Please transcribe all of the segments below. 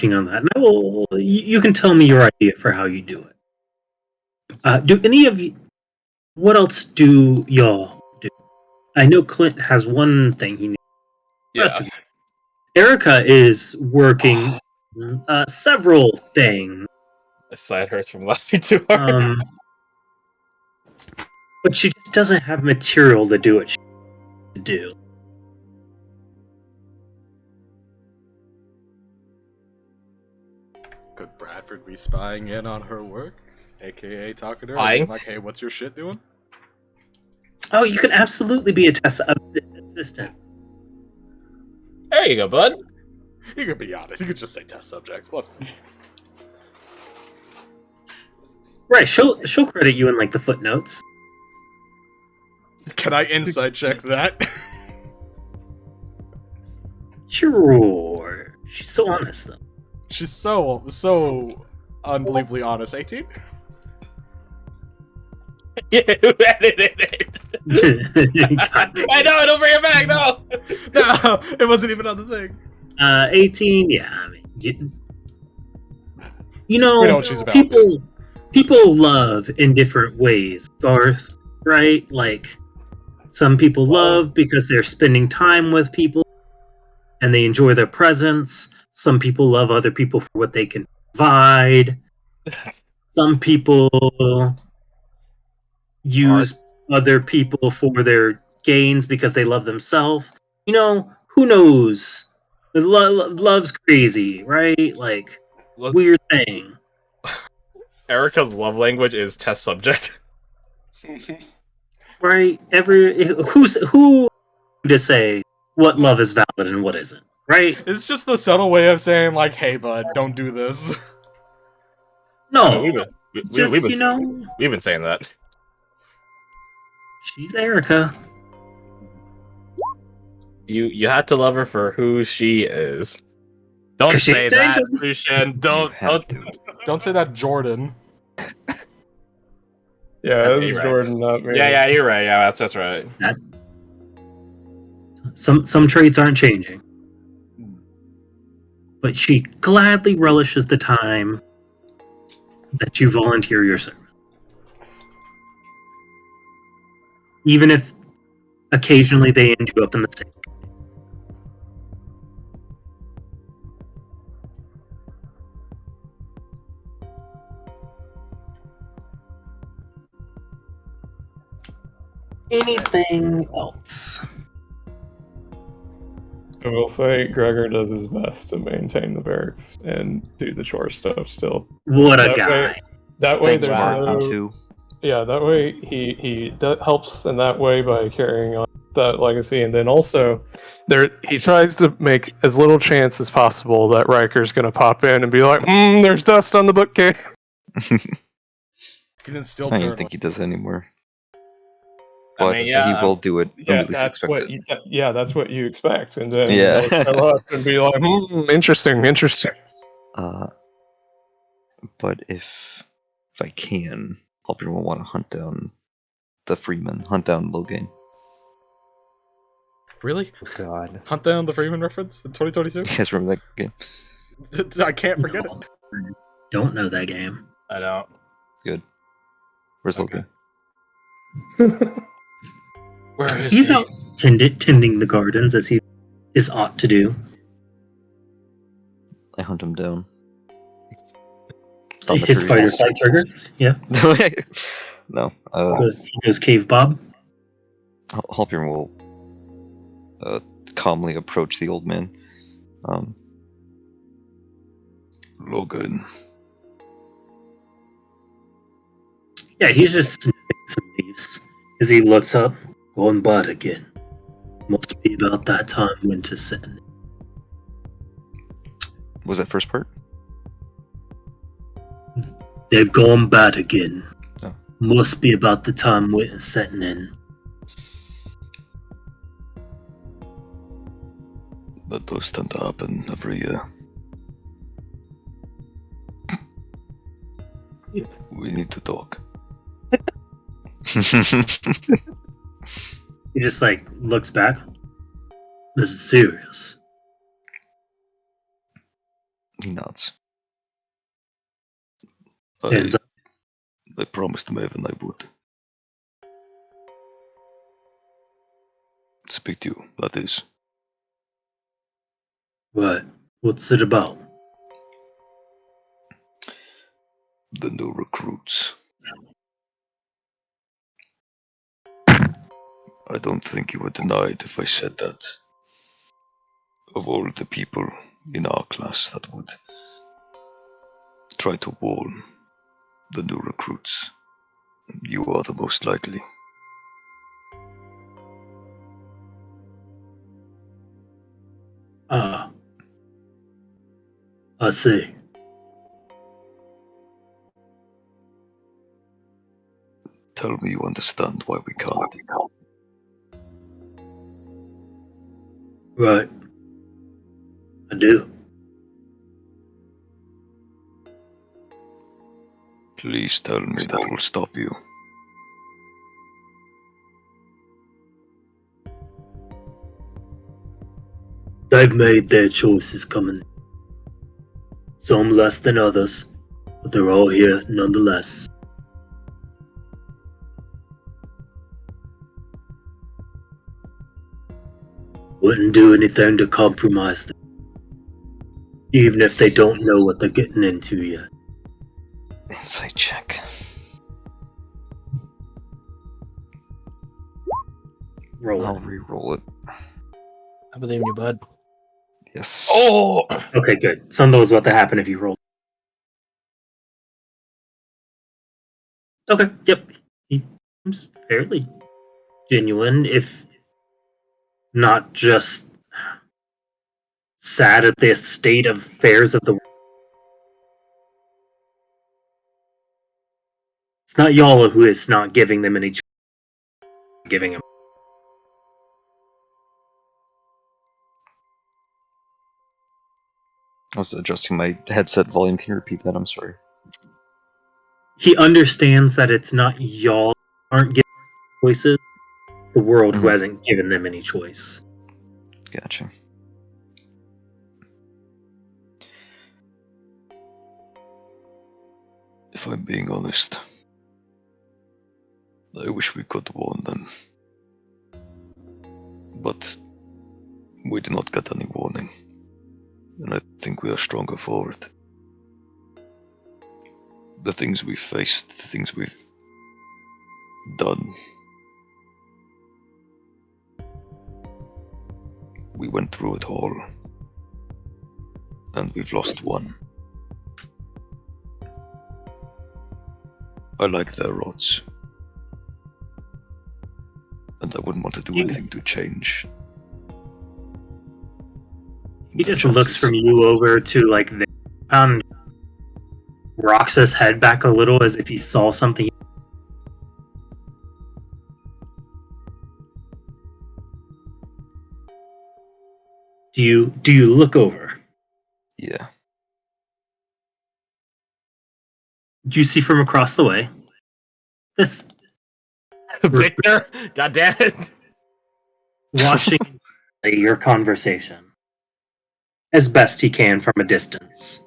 working on that. And I will. You can tell me your idea for how you do it. Do any of you? What else do y'all do? I know Clint has one thing he needs. Yeah. Erica is working several things. My side hurts from laughing too hard. But she just doesn't have material to do what she needs to do. Could Bradford be spying in on her work? AKA talking to her Spying? like, hey, what's your shit doing? Oh, you can absolutely be a test assistant. There you go, bud. You could be honest. You could just say test subject. Let's be. Right, she'll credit you in like the footnotes. Can I insight check that? Sure. She's so honest though. She's so unbelievably honest. 18? Yeah, who edited it? I know, don't bring it back, no! No, it wasn't even on the thing. 18, yeah, I mean, you know, We know what she's about. People love in different ways, Garth, right? Like, some people love because they're spending time with people and they enjoy their presence. Some people love other people for what they can provide. Some people use other people for their gains because they love themselves. You know, who knows? Love's crazy, right? Like, weird thing. Erica's love language is test subject. Right? Who to say what love is valid and what isn't, right? It's just the subtle way of saying, like, hey, bud, don't do this. No. We've been saying that. She's Erica. You had to love her for who she is. Don't say that, Lucian. Don't say that, Jordan. Yeah, it was Jordan, not me. Yeah, you're right. Yeah, that's right. Some traits aren't changing. But she gladly relishes the time that you volunteer your service. Even if occasionally they end you up in the sink. Anything else? I will say Gregor does his best to maintain the barracks and do the chore stuff still. What a guy. That way Thanks, there's Martin, no... too. Yeah, that way he helps in that way by carrying on that legacy, and then also he tries to make as little chance as possible that Riker's gonna pop in and be like, there's dust on the bookcase. He's instilled I don't think he does anymore. I But mean, yeah, he will do it. Yeah, At least expect it. that's what you expect, and then Yeah. he'll show up and be like, interesting. But if I can, Hopper will want to hunt down the Freeman, hunt down Logan. Really? God. Hunt down the Freeman reference in 2022? You guys remember that game? I can't forget it. Don't know that game. I don't. Good. Where's Logan? Where is He's he? out tending the gardens as he is ought to do. I hunt him down. His fighter side triggers, yeah. No. He goes Cave Bob. Hopper will calmly approach the old man. Logan. Yeah, he's just sniffing some leaves as he looks up. Going bad again. Must be about that time winter setting. Was that first part? They've gone bad again. Oh. Must be about the time winter's setting in. That does tend to happen every year. We need to talk. He just like looks back. This is serious. He nods. Hands up. I promised Maven I would. Speak to you, that is. What? What's it about? The new recruits. I don't think you would deny it if I said that of all the people in our class that would try to warn the new recruits, you are the most likely. Ah. I see. Tell me you understand why we can't. Right. I do. Please tell me that will stop you. They've made their choices coming. Some less than others, but they're all here nonetheless. Wouldn't do anything to compromise them, even if they don't know what they're getting into yet. Insight check. Roll I'll it. re-roll it. I believe in you, bud. Yes. Oh! Okay, good. Some knows what to happen if you roll. Okay, yep. He seems fairly genuine, if not just sad at the state of affairs of the world. It's not Yala who is not giving them any choice, giving them. I was adjusting my headset volume. Can you repeat that? I'm sorry. He understands that it's not y'all aren't giving choices, the world who hasn't given them any choice. Gotcha. If I'm being honest, I wish we could warn them. But we did not get any warning, and I think we are stronger for it. The things we've faced, the things we've done. We went through it all, and we've lost one. I like their odds, and I wouldn't want to do anything to change. He just looks from you over to like the rocks his head back a little as if he saw something. Do you look over? Yeah. Do you see from across the way? This Victor? God damn it. watching your conversation as best he can from a distance.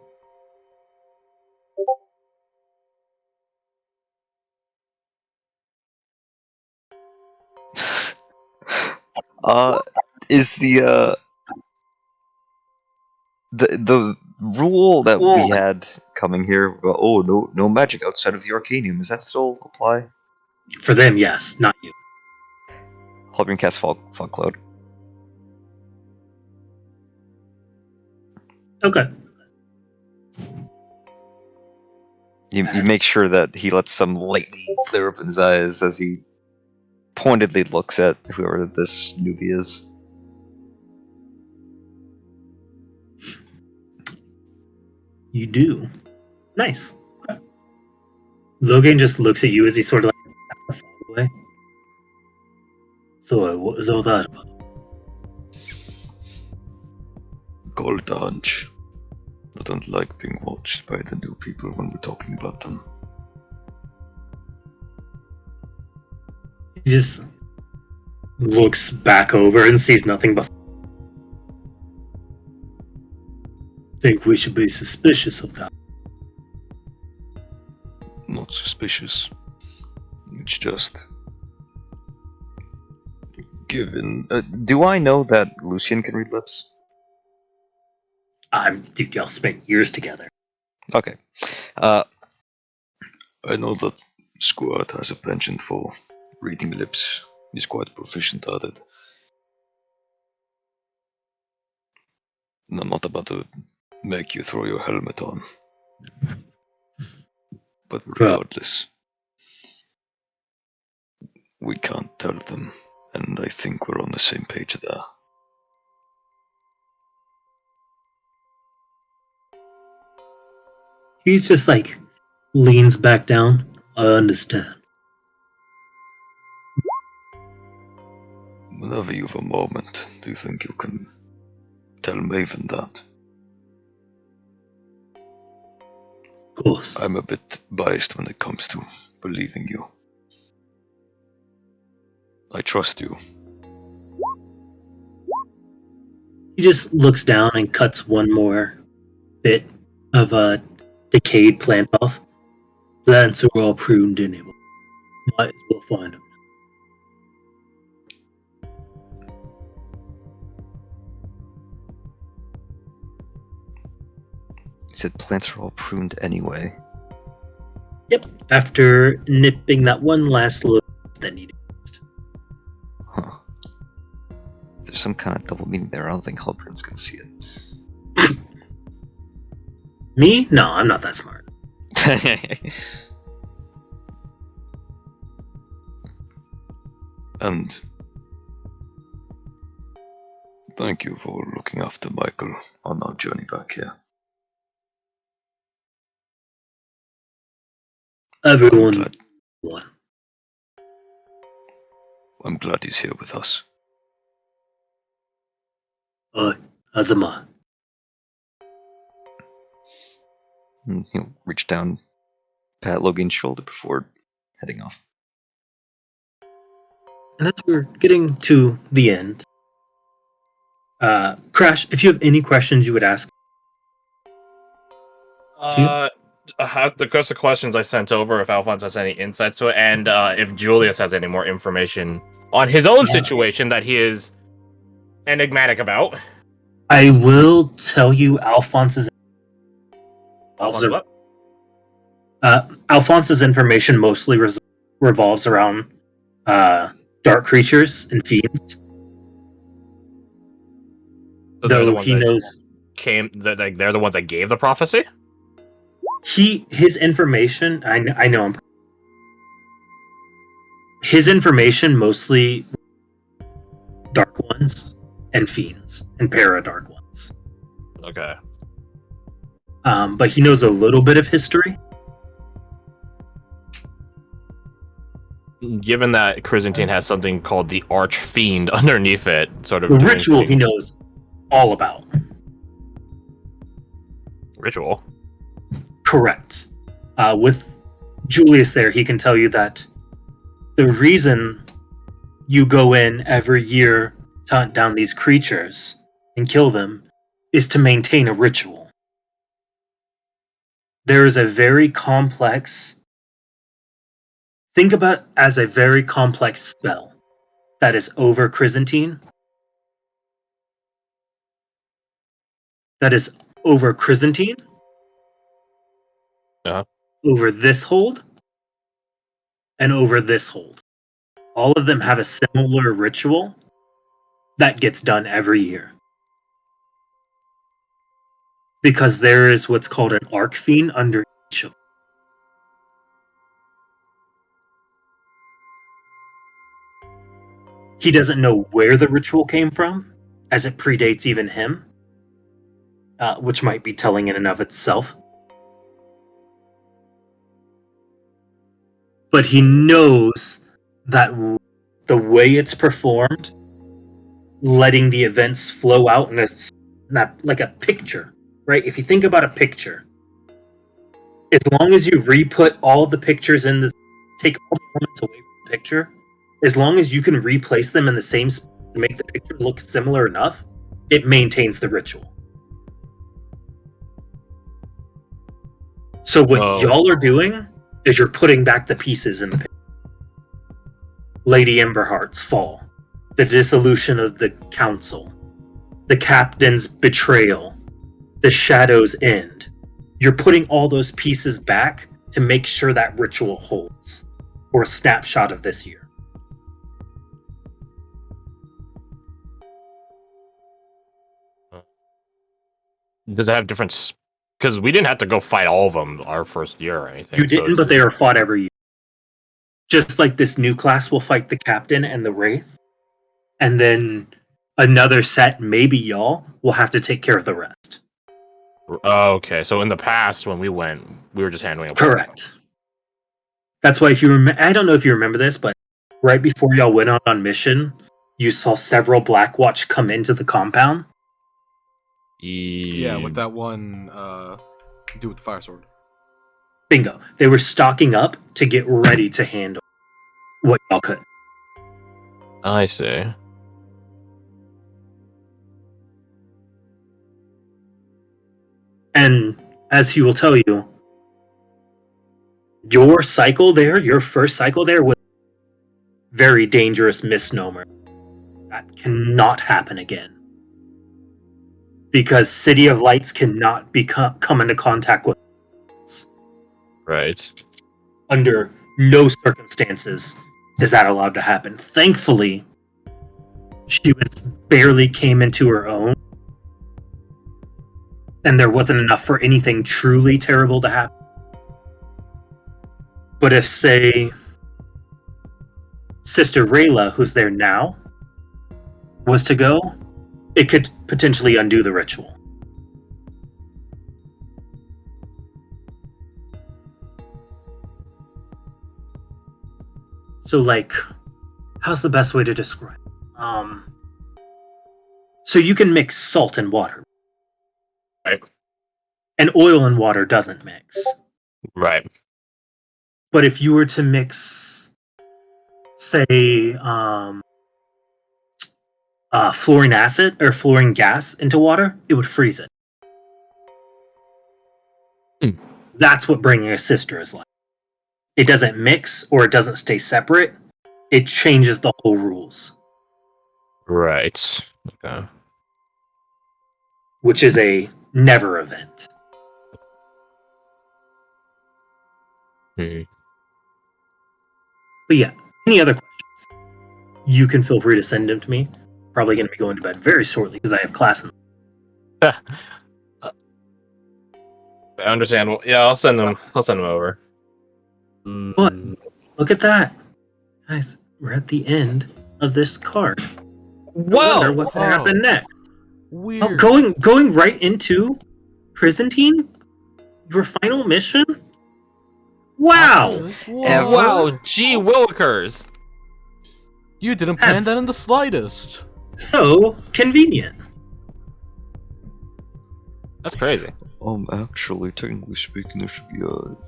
Is the rule that we had coming here? Oh, no magic outside of the Arcanium. Does that still apply? For them, yes, not you. Help me cast fog cloud. Okay. You make sure that he lets some lightning flare up in his eyes as he pointedly looks at whoever this newbie is. You do. Nice. Okay. Logan just looks at you as he sort of like away. So, what was all that about? Call it a hunch. I don't like being watched by the new people when we're talking about them. He just looks back over and sees nothing but. think we should be suspicious of that? Not suspicious. It's just given. Do I know that Lucian can read lips? Dude, y'all spent years together. Okay. I know that Squad has a penchant for reading lips. He's quite proficient at it. And I'm not about to make you throw your helmet on. But regardless, we can't tell them, and I think we're on the same page there. He's just like leans back down. I understand. Whenever you have a moment, do you think you can tell Maven that? Of course. I'm a bit biased when it comes to believing you. I trust you. He just looks down and cuts one more bit of a decayed plant off. Plants are all pruned anyway. Might as well find them. He said plants are all pruned anyway. Yep. After nipping that one last little that needed. Huh. There's some kind of double meaning there. I don't think Halpern's gonna see it. Me? No, I'm not that smart. And thank you for looking after Michael on our journey back here. Everyone. I'm glad he's here with us. Azama. And he'll reach down, pat Logan's shoulder before heading off. And as we're getting to the end, Crash, if you have any questions you would ask. Because the questions I sent over, if Alphonse has any insights to it, and if Julius has any more information on his own situation that he is enigmatic about. I will tell you Alphonse's Alphonse's information mostly revolves around dark creatures and fiends. So though he knows they're the ones that gave the prophecy. His information, I know him. His information mostly dark ones and fiends and para-dark ones. Okay. But he knows a little bit of history. Given that Chrysantine has something called the Archfiend underneath it, sort of the ritual he knows all about. Ritual? Correct. With Julius there, he can tell you that the reason you go in every year to hunt down these creatures and kill them is to maintain a ritual. There is a very complex... Think about it as a very complex spell that is over Chrysantine. That is over Chrysantine. Over this hold. And over this hold. All of them have a similar ritual that gets done every year. Because there is what's called an Archfiend under each of them. He doesn't know where the ritual came from, as it predates even him, which might be telling in and of itself. But he knows that the way it's performed, letting the events flow out in like a picture, right? If you think about a picture, as long as you re-put all the pictures take all the elements away from the picture, as long as you can replace them in the same spot to make the picture look similar enough, it maintains the ritual. So what Oh. y'all are doing is you're putting back the pieces in the pit. Lady Emberheart's fall, the dissolution of the council, the captain's betrayal, the shadow's end. You're putting all those pieces back to make sure that ritual holds, or a snapshot of this year. Does it have different? Because we didn't have to go fight all of them our first year or anything. You didn't, but they are fought every year. Just like this new class will fight the captain and the wraith, and then another set, maybe y'all, will have to take care of the rest. Oh, okay, so in the past when we went, we were just handling it. Correct. That's why if you remember, I don't know if you remember this, but right before y'all went out on mission, you saw several Blackwatch come into the compound. Yeah, with that one dude with the fire sword. Bingo. They were stocking up to get ready to handle what y'all could. I see. And as he will tell you, your cycle there, your first cycle there, was a very dangerous misnomer. That cannot happen again. Because City of Lights cannot come into contact with us. Right. Under no circumstances is that allowed to happen. Thankfully, she barely came into her own, and there wasn't enough for anything truly terrible to happen. But if, say, Sister Rayla, who's there now, was to go, it could potentially undo the ritual. So, like, how's the best way to describe it? So you can mix salt and water. Right. And oil and water doesn't mix. Right. But if you were to mix, say, fluorine acid or fluorine gas into water, it would freeze it. That's what bringing a sister is like. It doesn't mix or it doesn't stay separate. It changes the whole rules. Right. Okay. Which is a never event. Hmm. But yeah, any other questions? You can feel free to send them to me. Probably going to be going to bed very shortly because I have class in Understandable. Yeah, I'll send them. I'll send them over. What? Look at that. Guys, we're at the end of this card. I wonder what will happen next. Weird. Oh, going right into Prison-Team? Your final mission? Wow! Wow, gee willikers. You didn't plan That's- that in the slightest. So convenient. That's crazy. Actually, technically speaking, there should be,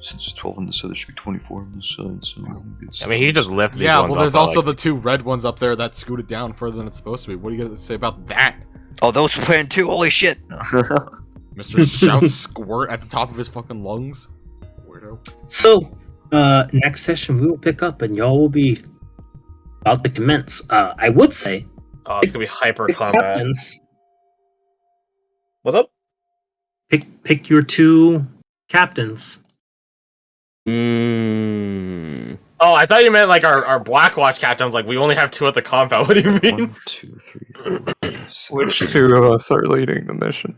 since it's 12 on this side, there should be 24 on this side, so it's... I mean, he just left these Yeah, ones well, there's up, also like... the two red ones up there that scooted down further than it's supposed to be. What are you gonna say about that? Oh, those planned too, holy shit! Mr. Shout Squirt at the top of his fucking lungs? Weirdo. So, next session we will pick up and y'all will be about to commence. I would say, Oh, it's gonna be hyper pick combat. captains. What's up? Pick your two captains. Oh, I thought you meant like our Blackwatch captains. Like we only have two at the compound. What do you mean? 1, 2, 3, 4, 5, 6, Which 7. two of us are leading the mission?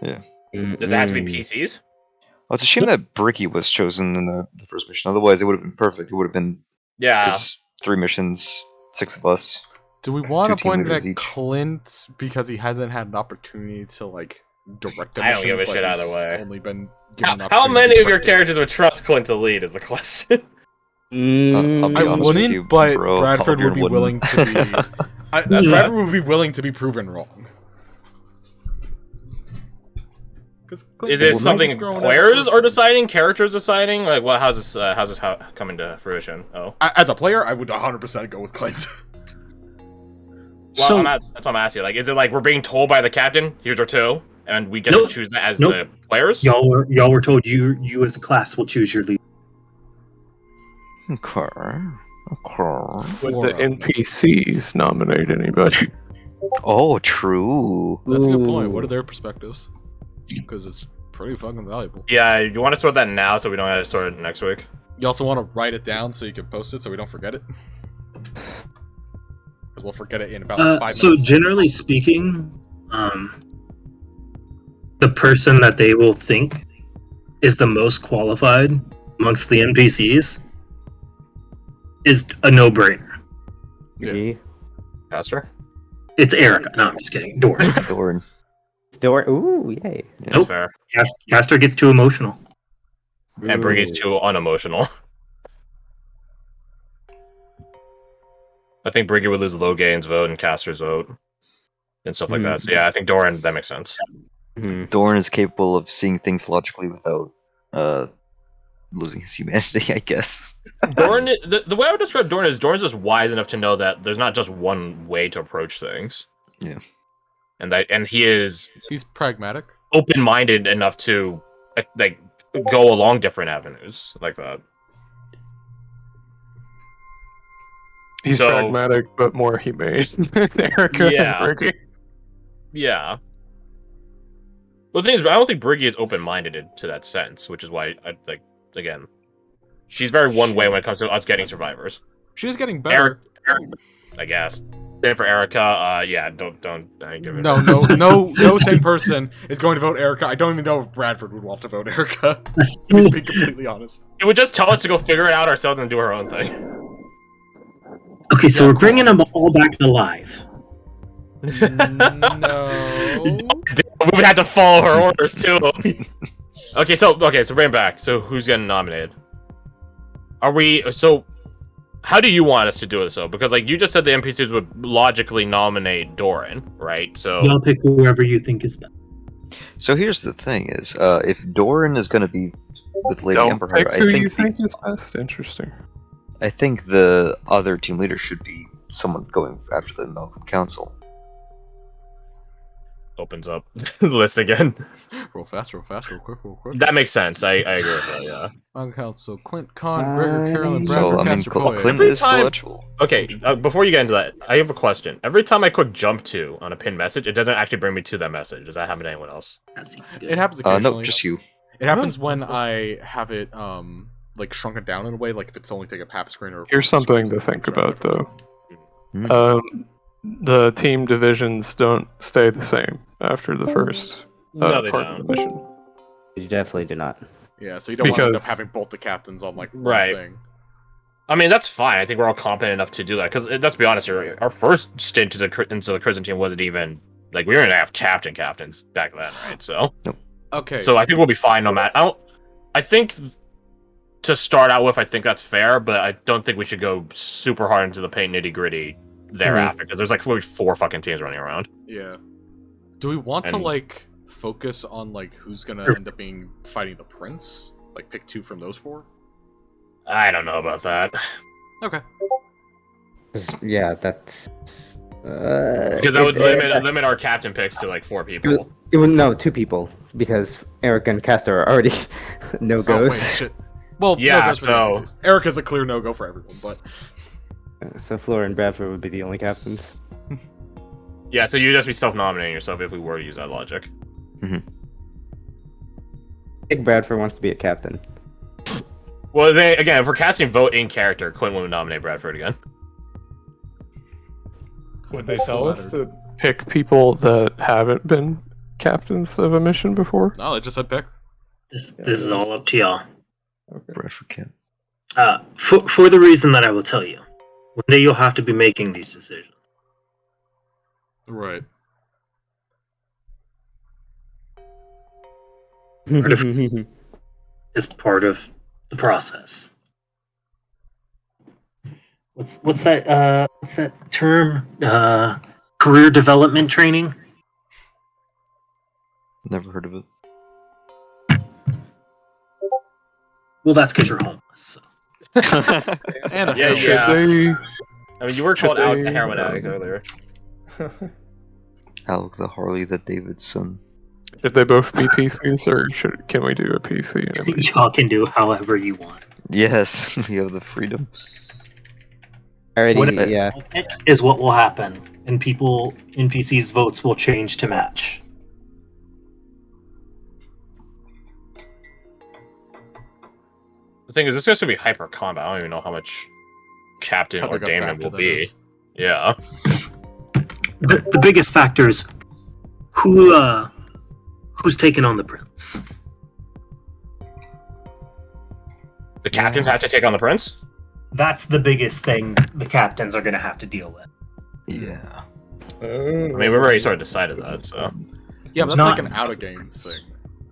Does it have to be PCs? Well, it's a shame that Bricky was chosen in the first mission. Otherwise, it would have been perfect. It would have been Yeah. 3 missions, 6 of us. Do we want Two to team point it leaders at each. Clint because he hasn't had an opportunity to like direct a I don't mission, give a but shit either he's way. Only been given an How opportunity many to of your direct it. characters would trust Clint to lead is the question. I'll be I honest with wouldn't, you, but bro. Bradford would be Albion willing to be. That's Bradford right. would be willing to be proven wrong. 'Cause Clint Is it was something growing as a players are person. deciding, characters deciding? Like, what? How's this coming to fruition? Oh, As a player, I would 100% go with Clint. well, So- that's what I'm asking. Like, is it like we're being told by the captain? Here's our two, and we get Nope. to choose that as Nope. the Players? Y'all were told you as a class will choose your leader. Okay. Would the NPCs nominate anybody? Oh, true. That's a good point. Ooh. What are their perspectives? Because it's pretty fucking valuable. Yeah, you want to sort that now so we don't have to sort it next week? You also want to write it down so you can post it so we don't forget it? Because we'll forget it in about 5 minutes. So generally speaking, the person that they will think is the most qualified amongst the NPCs is a no-brainer. Yeah. Pastor? It's Erica. No, I'm just kidding. Doran. Doran. Still, ooh, yay. That's Nope. fair. Castor gets too emotional. And Briggy's too unemotional. I think Briggy would lose Logain's vote and Castor's vote. And stuff like that. So yeah, I think Doran, that makes sense. Doran is capable of seeing things logically without losing his humanity, I guess. Doran, the way I would describe Doran is Doran's just wise enough to know that there's not just one way to approach things. Yeah. And he's pragmatic. Open-minded enough to like go along different avenues like that. He's pragmatic, but more humane than Erica and Briggy. Yeah. Well, the thing is, I don't think Briggy is open-minded to that sense, which is why I like again. She's very one way when it comes to us getting survivors. She is getting better. Eric, I guess. Same for Erica. Yeah, don't. No same person is going to vote Erica. I don't even know if Bradford would want to vote Erica. To be completely honest, it would just tell us to go figure it out ourselves and do our own thing. Okay, so we're bringing them all back to life. No. We would have to follow her orders too. Okay, so bring it back. So who's getting nominated? Are we? So, how do you want us to do this though? Because like you just said, the NPCs would logically nominate Doran, right? So y'all pick whoever you think is best. So here's the thing: is if Doran is going to be with Lady Don't Emperor, pick I who think you think is best. Interesting. I think the other team leader should be someone going after the Malcolm Council. opens up the list again. Real fast, real quick. That makes sense. I agree with that, yeah. On council, Clint, Con, Gregor, Carolyn, Bradford, So, I mean, Castor, Poe. Clint is still eligible. Okay, before you get into that, I have a question. Every time I click jump to on a pinned message, it doesn't actually bring me to that message. Does that happen to anyone else? That seems good. It happens occasionally. No, just you. It happens when I have it, like, shrunken down in a way, like if it's only taking up half a screen or... Here's something to think about, though. Hmm. The team divisions don't stay the same after the first No, they part don't. of the mission. You definitely do not. Yeah, so you don't want to end up Because- having both the captains on, like, one Right. thing. I mean, that's fine. I think we're all competent enough to do that. Because let's be honest here, our first stint into the prison team wasn't even like we didn't have captains back then, right? So, Okay. so I think we'll be fine no matter. I think to start out with, I think that's fair, but I don't think we should go super hard into the paint nitty gritty thereafter because there's like really 4 fucking teams running around. Yeah. Do we want to, And- like, focus on, like, who's gonna end up being fighting the prince? Like, pick 2 from those 4? I don't know about that Okay. Yeah, that's. because that would limit our captain picks to like 4 people. It would no 2 people because Eric and Castor are already no Oh, wait, goes. shit. Well, Yeah, no-goes for the so- NPCs. Erica's a clear no-go for everyone, but... So Flora and Bradford would be the only captains. Yeah, so you'd just be self-nominating yourself if we were to use that logic. I think Bradford wants to be a captain. Well, again, if we're casting vote in character, Clint would nominate Bradford again. Would they tell us to pick people that haven't been captains of a mission before? No, they just said pick. This is all up to y'all. Bradford can. For the reason that I will tell you, one day you'll have to be making these decisions. Right. It's part of the process. What's that term? Career development training? Never heard of it. Well, that's because you're homeless. So. And a Yeah, heroin. yeah. They... I mean, you were Should called out they- a heroin addict earlier. Alec the Harley, the Davidson. Should they both be PCs, or can we do a PC and a PC? Y'all can do however you want. Yes, we have the freedom. Alrighty, What yeah. is what will happen, and people NPCs' votes will change to match. The thing is, this has to be hyper combat. I don't even know how much Captain How or big a Damon factor will that be. is. Yeah. The biggest factor is who's taking on the prince. The captains have to take on the prince? That's the biggest thing the captains are going to have to deal with. Yeah. I mean, we've already sort of decided that, so. Yeah, but that's Not- like an out of game thing.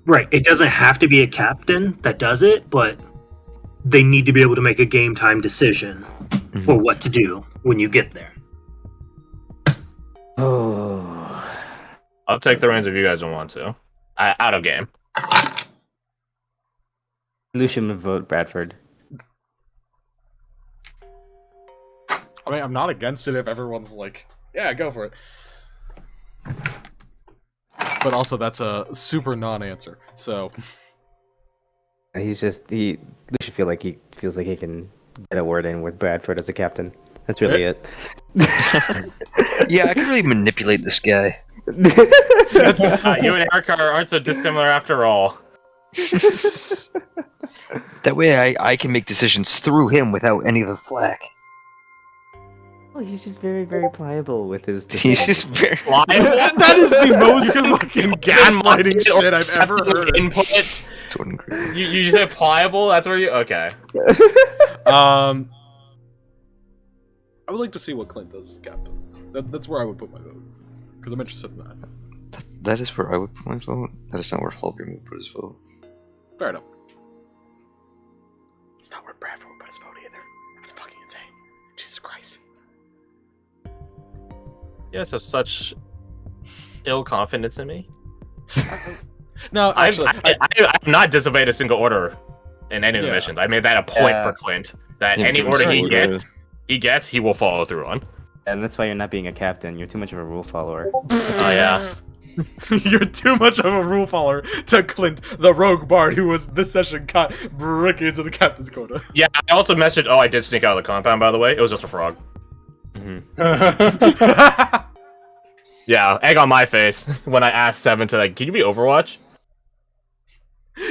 Right. It doesn't have to be a captain that does it, but they need to be able to make a game time decision for what to do when you get there. Oh. I'll take the reins if you guys don't want to. Out of game. Lucian would vote Bradford. I mean, I'm not against it if everyone's like, yeah, go for it. But also, that's a super non-answer. So, Lucian feel like he feels like he can get a word in with Bradford as a captain. That's really it. Yeah, I can really manipulate this guy. You and Erica aren't so dissimilar after all. That way I can make decisions through him without any of the flack. Oh, he's just very, very pliable with his. He's just very... that is the most fucking gaslighting shit I've ever heard. Input. Jordan Green. You say pliable? That's where you... Okay. I would like to see what Clint does as captain. That's where I would put my vote. Because I'm interested in that. That is where I would put my vote. That is not where Holger would put his vote. Fair enough. It's not where Bradford would put his vote either. That's fucking insane. Jesus Christ. You guys have such ill confidence in me. No, actually, I've not disobeyed a single order in any of the Yeah. missions. I made that a point Yeah. for Clint. That Yeah, any but order it's he gets, he will follow through on. And that's why you're not being a captain. You're too much of a rule follower. Oh yeah. You're too much of a rule follower to Clint, the rogue bard who was this session caught breaking into the captain's quota. Yeah, I also messaged, I did sneak out of the compound, by the way. It was just a frog. Yeah, egg on my face when I asked Seven to, like, can you be Overwatch?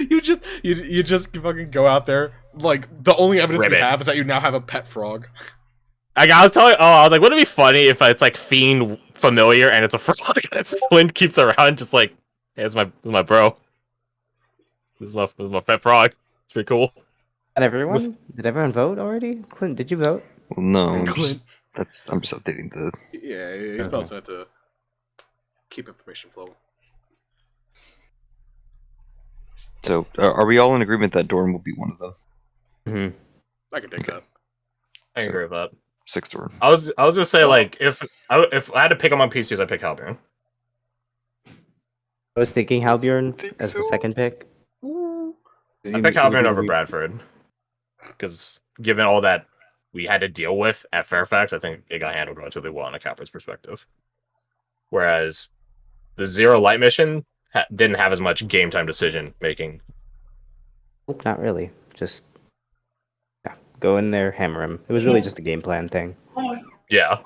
you just fucking go out there. Like, the only evidence we Ribbit. have is that you now have a pet frog. Like, I was like, wouldn't it be funny if it's, like, Fiend familiar and it's a frog and Flint keeps around just like, hey, this is my bro. This is my pet frog. It's pretty cool. And everyone? Did everyone vote already? Clint, did you vote? Well, no, I'm Clint. just updating the... Yeah, he's supposed to have to keep information flowing. So, are we all in agreement that Dorn will be one of them? Mm-hmm. I can take that. I can agree with that. 6th Dorn. I was gonna say, like, if I had to pick among PCs, I'd pick Halbjorn. I was thinking Halbjorn as the second pick. I pick Halbjorn over Bradford. Because given all that we had to deal with at Fairfax, I think it got handled relatively well on a captain's perspective. Whereas the Zero Light mission didn't have as much game time decision making. Nope, not really. Just go in there, hammer him. It was really just a game plan thing. Yeah.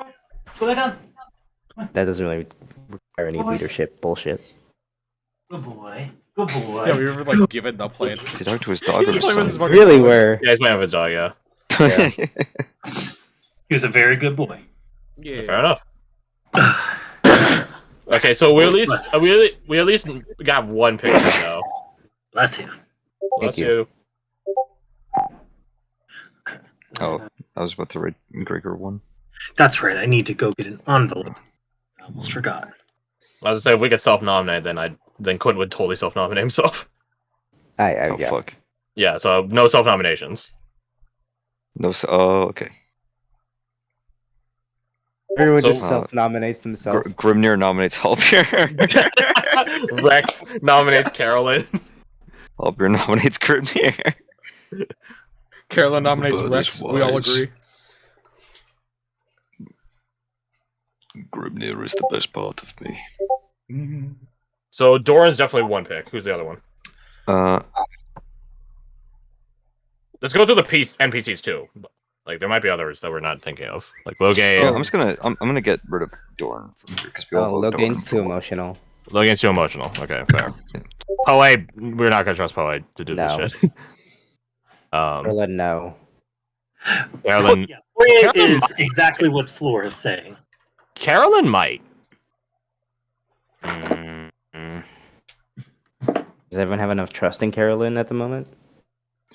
That doesn't really require any leadership bullshit. Good boy. Good boy. Yeah, we were like given the plan. Did he talk to his dog or He's his playing with his son? fucking Really dog. were. Yeah, he's playing with his dog, yeah. He was a very good boy. Yeah. Fair enough. Okay, so we at least got one pick now. Bless him. Bless you. you. Oh, I was about to write Gregor 1. That's right. I need to go get an envelope. I almost forgot. I was gonna say, if we could self-nominate, then Quinn would totally self-nominate himself. Oh, Yeah. fuck. Yeah, so no self-nominations. No, oh, okay. Everyone So- just self-nominates themselves. Grimnir nominates Halbjorn. Rex nominates Carolyn. Halbjorn nominates Grimnir. Carolyn nominates But Rex. it's We all wise. agree. Grimnir is the best part of me. So Doran's definitely one pick. Who's the other one? Uh, Let's go through the NPCs too. Like there might be others that we're not thinking of, like Logain. yeah, I'm gonna get rid of Dorn from here because we all Oh, vote Dorn. Logain's too emotional. Logain's too emotional. Okay, fair. Poe, we're not gonna trust Poe to do No. this shit. Carolyn, no. Carolyn, Yeah, Flora Carolyn is might. exactly what Flora is saying. Carolyn might. Mm. Does everyone have enough trust in Carolyn at the moment?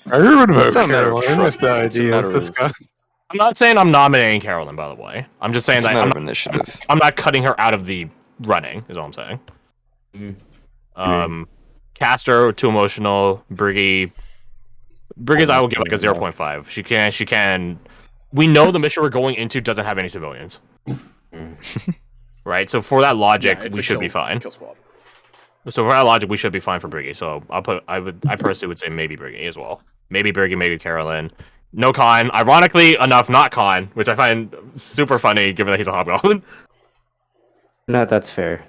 I would vote It's not a matter of Carolyn if trust, the it's a idea is matter of- discussed. I'm not saying I'm nominating Carolyn, by the way. I'm just saying It's a that matter of initiative. I'm not cutting her out of the running. Is all I'm saying. Mm. Caster too emotional. Briggy. Briggy's I will give like a 0.5. She can. We know the mission we're going into doesn't have any civilians. Right. So for that logic, Yeah, it's we a should be fine. Kill squad. So for that logic, we should be fine for Briggy. So I personally would say maybe Briggy as well. Maybe Briggy, maybe Carolyn. No Khan. Ironically enough, not Khan, which I find super funny given that he's a hobgoblin. No, that's fair.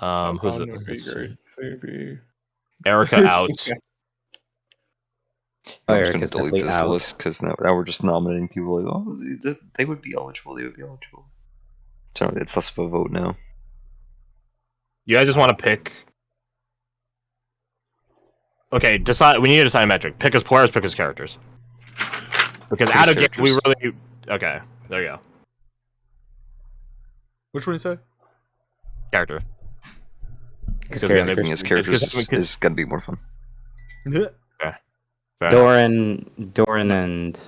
Who's Would be let's great. see. So it'd be- Erica out. Oh, I'm just Eric gonna is delete definitely this out. list because now we're just nominating people like, oh, they would be eligible. They would be eligible. So it's less of a vote now. You guys just want to pick. Okay, decide. We need to decide a metric. Pick his players, pick his characters. Because Pick out his of game, we characters. really. Okay, there you go. Which one you say? Character. His Because we have character. Picking his characters because- is gonna be more fun. Fair enough. Doran, and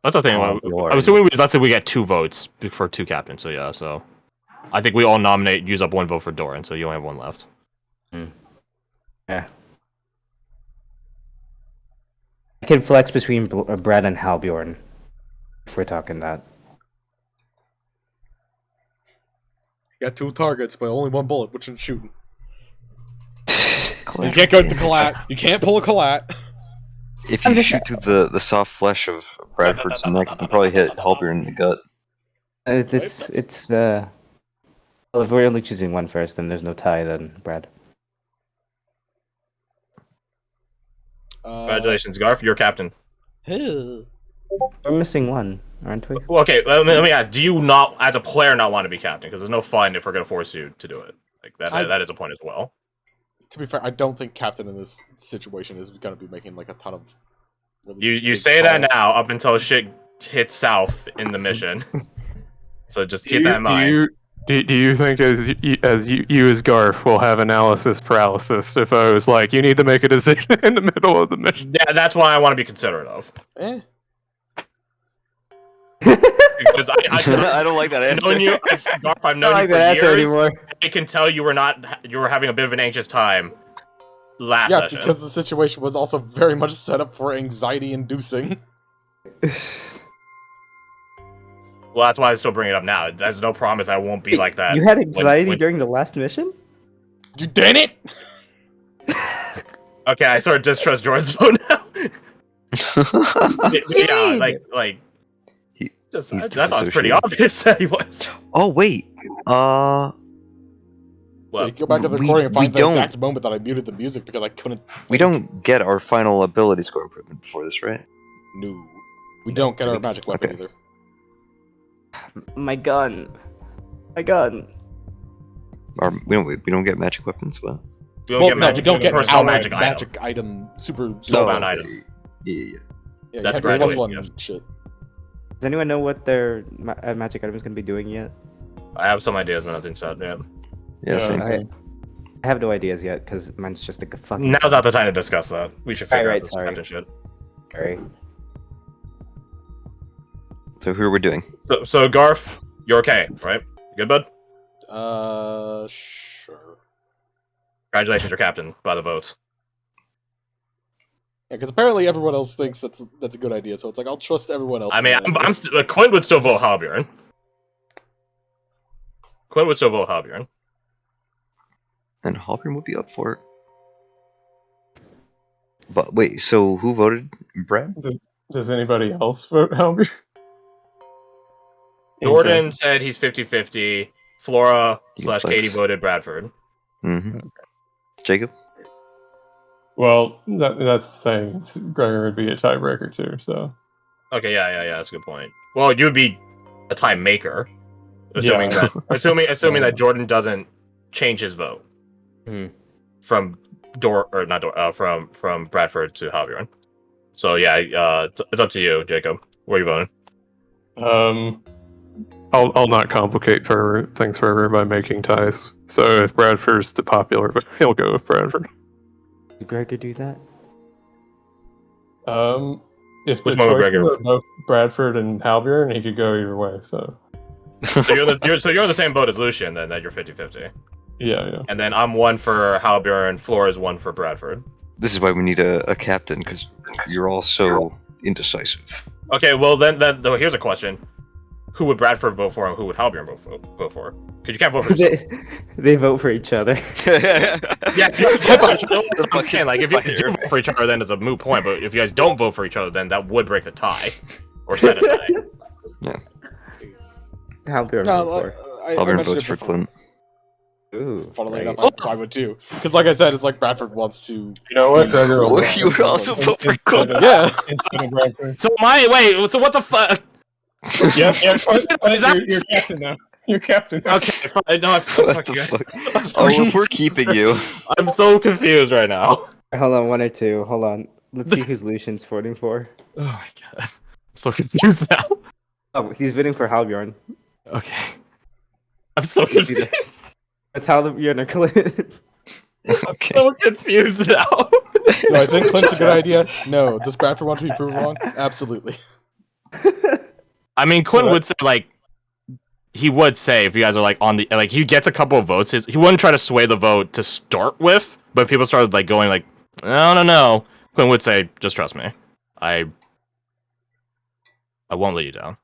That's the thing. Bjorn. I'm assuming let's say we get 2 votes for 2 captains. So yeah, so I think we all use up 1 vote for Doran, so you only have 1 left. Yeah. I can flex between Brad and Halbjorn. If we're talking that. You got 2 targets, but only 1 bullet. Which one's shooting? You Collat. can't go to the collat. You can't pull a collat. If you shoot through the soft flesh of Bradford's neck, you can probably hit Halberd in the gut. Well, if we're only choosing one first, then there's no tie. Then Brad. Congratulations, Garth. You're captain. We're missing one, aren't we? Well, okay, let me ask: do you not, as a player, not want to be captain? Because there's no fun if we're going to force you to do it. Like that is a point as well. To be fair, I don't think captain in this situation is going to be making like a ton of. Really You big say that calls. now, up until shit hits south in the mission. So just keep that in mind. Do you think as you as Garth will have analysis paralysis if I was like, you need to make a decision in the middle of the mission? Yeah, that's why I want to be considerate of. Eh. Because I don't like that I've known answer. you, Garth, I've I known don't like you that for answer years. anymore. I can tell you were having a bit of an anxious time last Yeah, session. because the situation was also very much set up for anxiety-inducing. Well, that's why I still bring it up now. There's no promise I won't be like that. You had anxiety when- during the last mission? You did it! Okay, I sort of distrust Jordan's vote now. Yeah, like. He- Just, he's I thought it was pretty disassociated. obvious that he was. Oh wait, Well, Yeah, you go back to the we- recording and we find the don't- exact moment that I muted the music because I couldn't. we don't get our final ability score improvement before this, right? No. We don't get our magic weapon Okay. either. My gun. My gun. Or we don't get magic weapons. What? we don't Well, get no, magic. we don't get personal our magic magic, item. item. Super. Spellbound okay. item. Yeah. Yeah, That's you have your plus graduation, one yes. shit. Does anyone know what their magic item is going to be doing yet? I have some ideas, but nothing's set yet. Yeah. Same. I have no ideas yet because mine's just a fucking. Now's not the time to discuss that. We should figure Right, out this sorry. captain shit. Sorry. So who are we doing? So Garth, you're okay, right? Good, bud? Sure. Congratulations, you're captain by the votes. Yeah, because apparently everyone else thinks that's a good idea, so it's like I'll trust everyone else. I mean, in that. Quinn would still vote Halbjorn. Quinn would still vote Halbjorn. And Halpern would be up for it. But wait, so who voted Brad? Does anybody else vote Halbjorn? Jordan said he's 50-50. Flora / Eagle Katie flex. voted Bradford. Mm-hmm. Jacob? Well, that's the thing. Gregor would be a tiebreaker too. So Okay, yeah, that's a good point. Well, you would be a time maker, assuming Yeah. assuming that Jordan doesn't change his vote Hmm. from from Bradford to Javier. So yeah, it's up to you, Jacob. Where are you voting? I'll not complicate things further by making ties. So if Bradford's the popular, he'll go with Bradford. Did Gregor do that? If Which the one would choices Gregor? are both Bradford and Halbjorn, he could go either way. So So you're in the same boat as Lucian then, that you're 50-50. yeah. And then I'm one for Halbjorn, Flora is one for Bradford. This is why we need a captain, because you're all so indecisive. Okay, well then here's a question. Who would Bradford vote for and who would Halbjorn vote for? Because you can't vote for yourself. They vote for each other. Yeah, that's what I'm saying. Like, if you Spider. vote for each other, then it's a moot point. But if you guys don't vote for each other, then that would break the tie or set a tie. Halbjorn No, vote I Auburn mentioned votes it for before. Clint. for. Ooh, Funnily right. enough, I would too. Because, like I said, it's like Bradford wants to. You know what, Gregor? will Well, vote you would also vote for Clint. Yeah. instead of Bradford. So so what the fuck? Yeah, Is you're captain now. You're captain. Okay, fine. No, What fuck the you guys. fuck? I'm so Oh, if we're confused. keeping you. I'm so confused right now. Hold on, one or two. Hold on. Let's see who's Lucian's voting for. Oh my god, I'm so confused now. Oh, he's voting for Halbjorn. Okay, I'm so confused. That's Halbjorn or Clint. Okay. So confused now. Do I think Clint's a good idea? No. Does Bradford want to be proven wrong? Absolutely. I mean, Quinn So would say, like, he would say if you guys are like on the he gets a couple of votes. He wouldn't try to sway the vote to start with, but people started like going like, no. Quinn would say, just trust me, I won't let you down.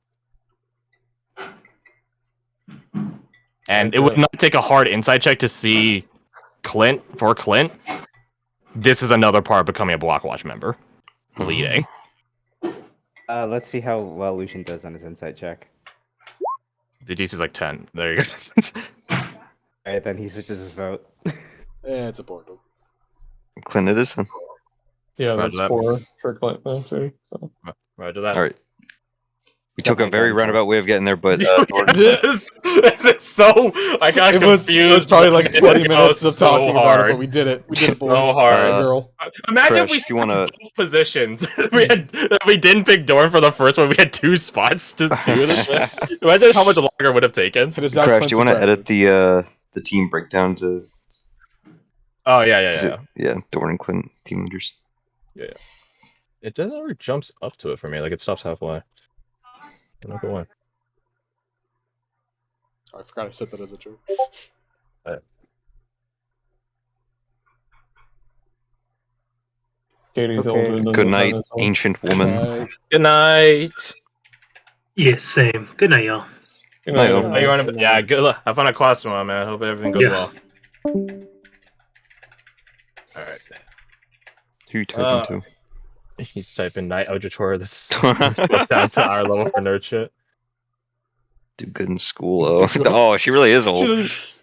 And it would not take a hard insight check to see Clint. This is another part of becoming a Blockwatch member. Leading. Let's see how well Lucian does on his insight check. The DC's like 10. There you go. Alright, then he switches his vote. It's important. Clint it is then. Yeah, Roger that's that. 4 for Clint then too. So. Roger that. All right. We took a very roundabout way of getting there, but Jordan, this is so. I got confused. It was probably like 20 minutes of so talking about it, hard. but we did it. We did it, boys. So hard. And girl. Imagine Crash, if we if you wanna- both positions. we didn't pick Dorn for the first one. We had 2 spots to do this. Imagine how much longer it would have taken. It is now Crash, Clint's do you want to and edit the team breakdown to Oh yeah. Dorn and Clint team leaders? It doesn't ever jumps up to it for me. Like it stops halfway. Don't go away. Oh, I forgot I said that as a joke. Katie's Okay. older than Good the night, time as well. ancient woman. Good night. Yes, same. Good night, y'all. Good night, Night, everyone. You're on yeah, good luck. Have fun at class tomorrow, man. Hope everything goes Yeah. well. Alright. Who you typing to? He's typing night auditor. That's down to our level for nerd shit. Do good in school. Oh, she really is old. She's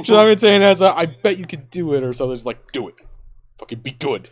not even saying as I bet you could do it or something. It's like, do it. Fucking be good.